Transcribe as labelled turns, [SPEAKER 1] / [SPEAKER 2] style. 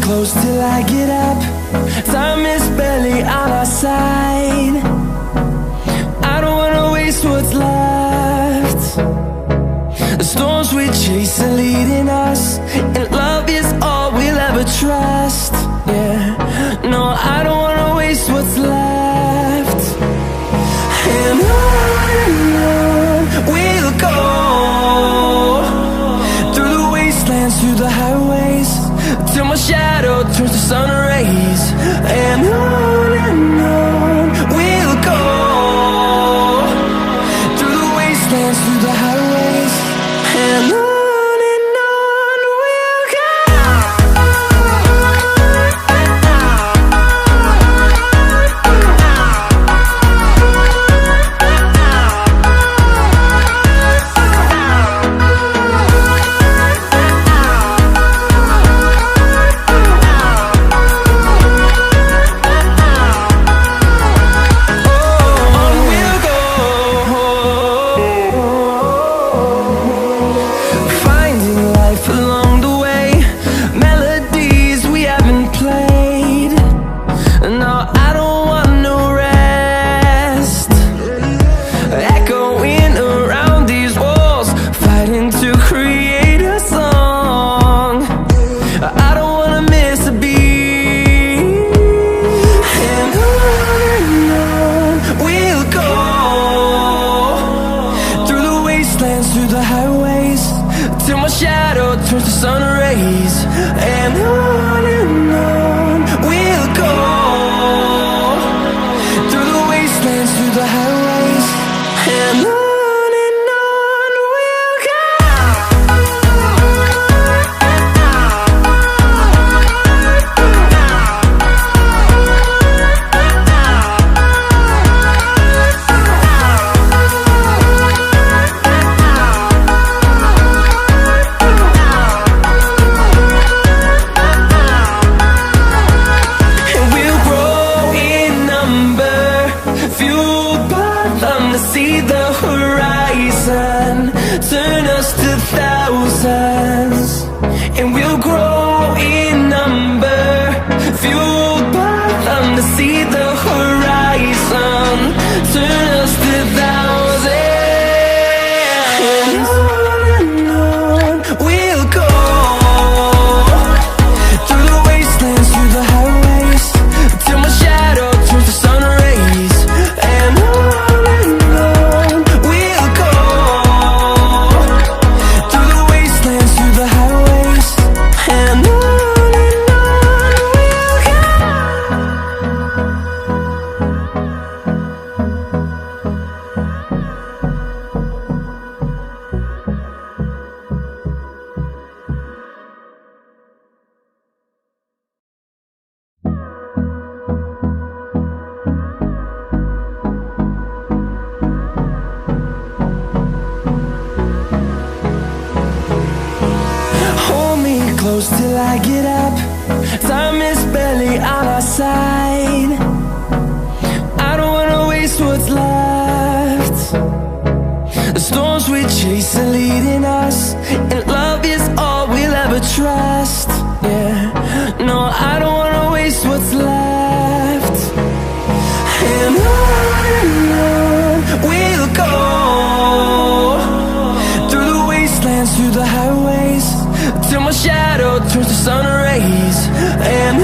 [SPEAKER 1] close till I get up. Time is barely on our side. I don't wanna waste what's left. The storms we chase are leading us, and love is all we'll ever trust. Yeah, no, I don't wanna waste what's left. And on we'll go, through the wastelands, through the highways, till my shadow turns to sun rays. And on we'll go, through the wastelands, through the highways, and on we'll go. Through the highways, till my shadow turns to sun rays. And on we'll go, through the wastelands, through the highways, and on we'll go. See the horizon, turn us to thousands, and we'll grow in number, fueled by them. To see the horizon, turn us to thousands, and on we'll go, through the wastelands, through the highways, till my shadow turns to sun rays. And close till I get up. Time is barely on our side. I don't wanna waste what's left. The storms we chase are leading us, and love is all we'll ever trust. Yeah, no, I don't wanna waste what's left. And on we'll go, through the wastelands, through the highways, till my shadow turns to sun rays. And